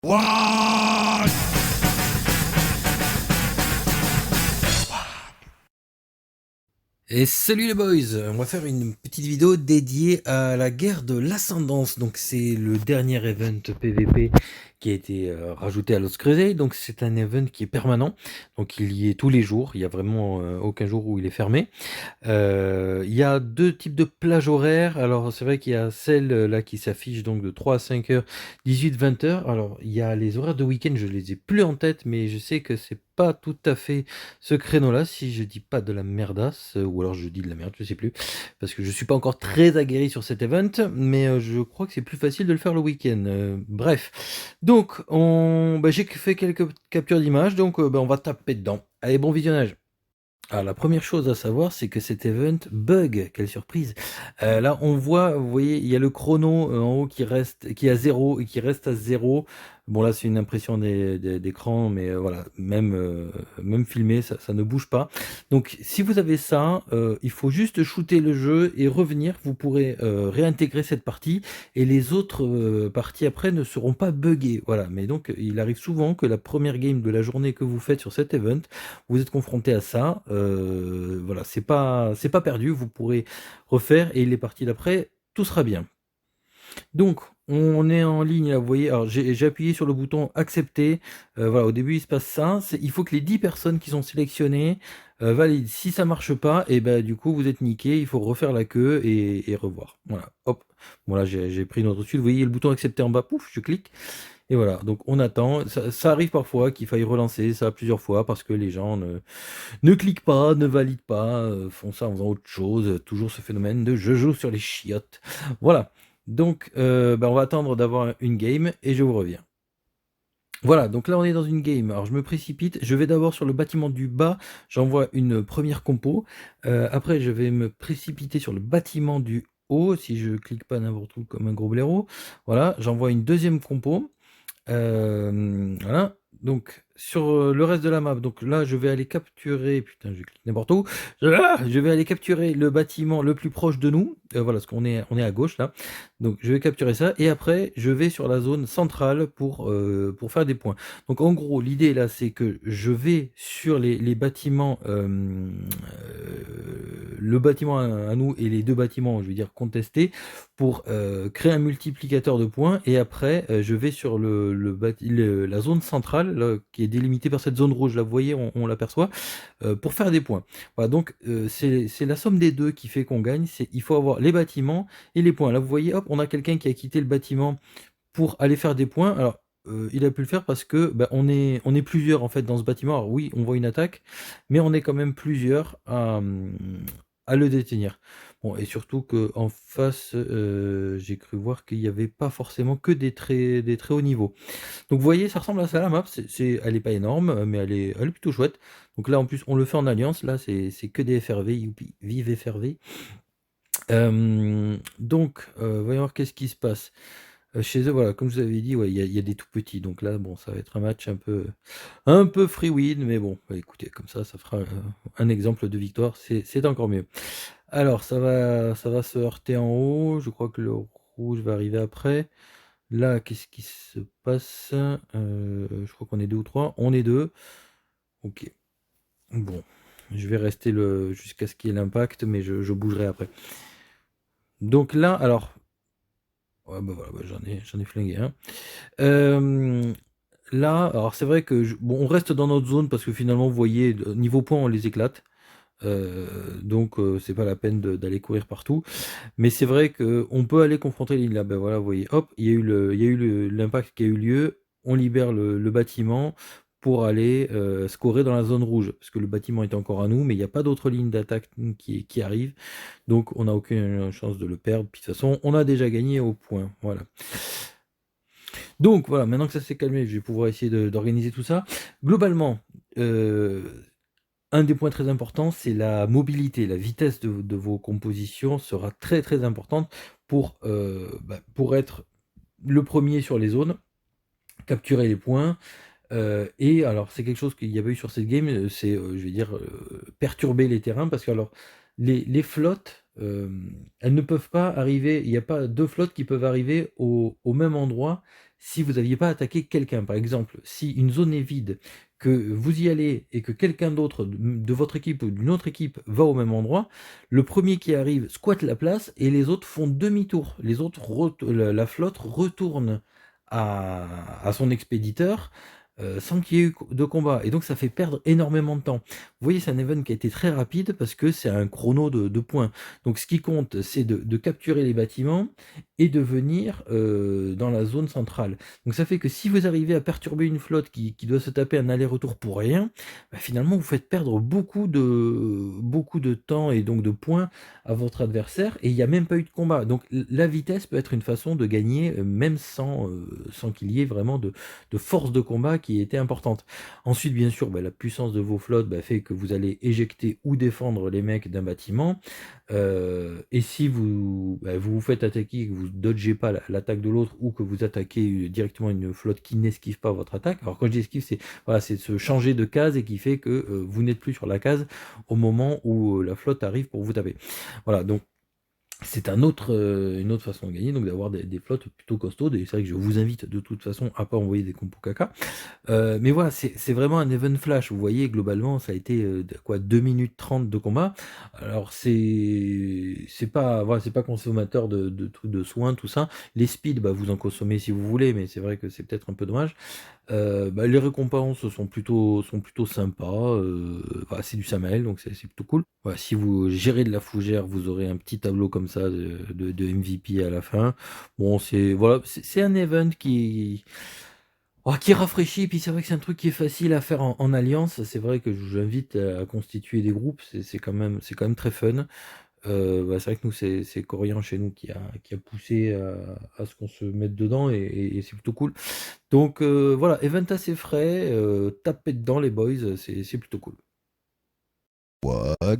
What? Et salut les boys, on va faire une petite vidéo dédiée à la guerre de l'ascendance. Donc c'est le dernier event PVP qui a été rajouté à Lost Crusade. Donc c'est un event qui est permanent, donc il y est tous les jours, il n'y a vraiment aucun jour où il est fermé. Il y a deux types de plages horaires. Alors c'est vrai qu'il y a celle là qui s'affiche donc de 3 à 5 heures, 18-20 heures. Alors il y a les horaires de week-end, je les ai plus en tête, mais je sais que c'est pas tout à fait ce créneau-là, si je dis pas de la merdasse, ou alors je dis de la merde, je sais plus, parce que je suis pas encore très aguerri sur cet event, mais je crois que c'est plus facile de le faire le week-end. Bref, donc j'ai fait quelques captures d'images, donc on va taper dedans. Allez, bon visionnage. Alors la première chose à savoir, c'est que cet event bug, quelle surprise. Là on voit, vous voyez, il y a le chrono en haut qui reste, qui est à 0 et qui reste à 0. Bon là c'est une impression d'écran, mais voilà, même filmé, ça ne bouge pas. Donc si vous avez ça, il faut juste shooter le jeu et revenir, vous pourrez réintégrer cette partie et les autres parties après ne seront pas buggées. Voilà, mais donc il arrive souvent que la première game de la journée que vous faites sur cet event, vous êtes confronté à ça. Voilà, c'est pas perdu, vous pourrez refaire et les parties d'après, tout sera bien. Donc, on est en ligne, là, vous voyez, alors j'ai appuyé sur le bouton accepter. Voilà, au début, il se passe ça. Il faut que les 10 personnes qui sont sélectionnées valident. Si ça marche pas, et ben du coup, vous êtes niqué. Il faut refaire la queue et revoir. Voilà, hop. Bon, là, j'ai pris notre suite. Vous voyez le bouton accepter en bas, pouf, je clique. Et voilà, donc on attend. Ça arrive parfois qu'il faille relancer ça plusieurs fois parce que les gens ne cliquent pas, ne valident pas, font ça en faisant autre chose. Toujours ce phénomène de je joue sur les chiottes. Voilà. Donc, on va attendre d'avoir une game et je vous reviens. Voilà, donc là on est dans une game. Alors je me précipite, je vais d'abord sur le bâtiment du bas, j'envoie une première compo. Après je vais me précipiter sur le bâtiment du haut, si je clique pas n'importe où comme un gros blaireau. Voilà, j'envoie une deuxième compo. Voilà, donc sur le reste de la map, donc là je vais aller capturer, putain je clique n'importe où, je vais aller capturer le bâtiment le plus proche de nous, voilà, parce on est à gauche là, donc je vais capturer ça, et après je vais sur la zone centrale pour faire des points. Donc en gros l'idée là c'est que je vais sur les bâtiments, le bâtiment à nous et les deux bâtiments, je vais dire contestés, pour créer un multiplicateur de points, et après je vais sur la zone centrale là, qui est délimitée par cette zone rouge, là vous voyez, on l'aperçoit, pour faire des points. Voilà, donc c'est la somme des deux qui fait qu'on gagne. Il faut avoir les bâtiments et les points. Là vous voyez, hop, on a quelqu'un qui a quitté le bâtiment pour aller faire des points. Alors il a pu le faire parce que on est plusieurs en fait dans ce bâtiment. Alors oui, on voit une attaque, mais on est quand même plusieurs à le détenir. Bon, et surtout qu'en face, j'ai cru voir qu'il n'y avait pas forcément que des très hauts niveaux. Donc vous voyez, ça ressemble à ça la map, elle est pas énorme, mais elle est plutôt chouette. Donc là en plus on le fait en alliance, là c'est que des FRV, youpi, vive FRV. Voyons voir qu'est-ce qui se passe. Chez eux, voilà, comme je vous avais dit, ouais, il y a des tout petits. Donc là, bon, ça va être un match un peu free win, mais bon, écoutez, comme ça fera un exemple de victoire, c'est encore mieux. Alors, ça va se heurter en haut. Je crois que le rouge va arriver après. Là, qu'est-ce qui se passe? Je crois qu'on est deux ou trois. On est deux. Ok. Bon, je vais rester jusqu'à ce qu'il y ait l'impact, mais je bougerai après. Donc là, alors, ouais, voilà, j'en ai flingué un. Là, alors c'est vrai que on reste dans notre zone parce que finalement, vous voyez, niveau points, on les éclate. Donc c'est pas la peine d'aller courir partout. Mais c'est vrai qu'on peut aller confronter les lignes là. Ben voilà, vous voyez, hop, il y a eu l'impact qui a eu lieu. On libère le bâtiment pour aller scorer dans la zone rouge, parce que le bâtiment est encore à nous, mais il n'y a pas d'autres lignes d'attaque qui arrivent. Donc on n'a aucune chance de le perdre. Puis de toute façon, on a déjà gagné au point. Voilà. Donc voilà, maintenant que ça s'est calmé, je vais pouvoir essayer d'organiser tout ça. Globalement, un des points très importants, c'est la mobilité. La vitesse de vos compositions sera très très importante pour être le premier sur les zones, capturer les points. Et alors, c'est quelque chose qu'il y avait eu sur cette game, c'est, je vais dire, perturber les terrains, parce que alors, les flottes, elles ne peuvent pas arriver, il n'y a pas 2 flottes qui peuvent arriver au même endroit si vous n'aviez pas attaqué quelqu'un. Par exemple, si une zone est vide, que vous y allez et que quelqu'un d'autre de votre équipe ou d'une autre équipe va au même endroit, le premier qui arrive squatte la place et les autres font demi-tour. Les autres, la flotte retourne à son expéditeur sans qu'il y ait eu de combat. Et donc ça fait perdre énormément de temps. Vous voyez, c'est un event qui a été très rapide parce que c'est un chrono de points. Donc ce qui compte, c'est de capturer les bâtiments et de venir dans la zone centrale. Donc ça fait que si vous arrivez à perturber une flotte qui doit se taper un aller-retour pour rien, bah, finalement vous faites perdre beaucoup de temps et donc de points à votre adversaire et il n'y a même pas eu de combat. Donc la vitesse peut être une façon de gagner même sans qu'il y ait vraiment de force de combat qui était importante. Ensuite, bien sûr, bah, la puissance de vos flottes bah, fait que vous allez éjecter ou défendre les mecs d'un bâtiment. Et si vous faites attaquer, que vous dodgez pas l'attaque de l'autre ou que vous attaquez directement une flotte qui n'esquive pas votre attaque. Alors quand je dis esquive, c'est voilà, c'est se changer de case et qui fait que vous n'êtes plus sur la case au moment où la flotte arrive pour vous taper. Voilà, donc c'est une autre façon de gagner, donc d'avoir des flottes plutôt costaudes, et c'est vrai que je vous invite de toute façon à pas envoyer des compos caca. Mais voilà, c'est vraiment un event flash, vous voyez, globalement, ça a été 2 minutes 30 de combat. Alors c'est pas, voilà, c'est pas consommateur de trucs de soins, tout ça. Les speeds, bah, vous en consommez si vous voulez, mais c'est vrai que c'est peut-être un peu dommage. Bah, les récompenses sont plutôt sympas, bah, c'est du Samael, donc c'est plutôt cool. Voilà, si vous gérez de la fougère, vous aurez un petit tableau comme ça de MVP à la fin. Bon, voilà, c'est un event qui rafraîchit, puis c'est vrai que c'est un truc qui est facile à faire en alliance. C'est vrai que j'invite à constituer des groupes, c'est quand même très fun. Bah, c'est vrai que nous, c'est Corian chez nous qui a poussé à ce qu'on se mette dedans et c'est plutôt cool. Donc voilà, event assez frais, tapez dedans les boys, c'est plutôt cool. What?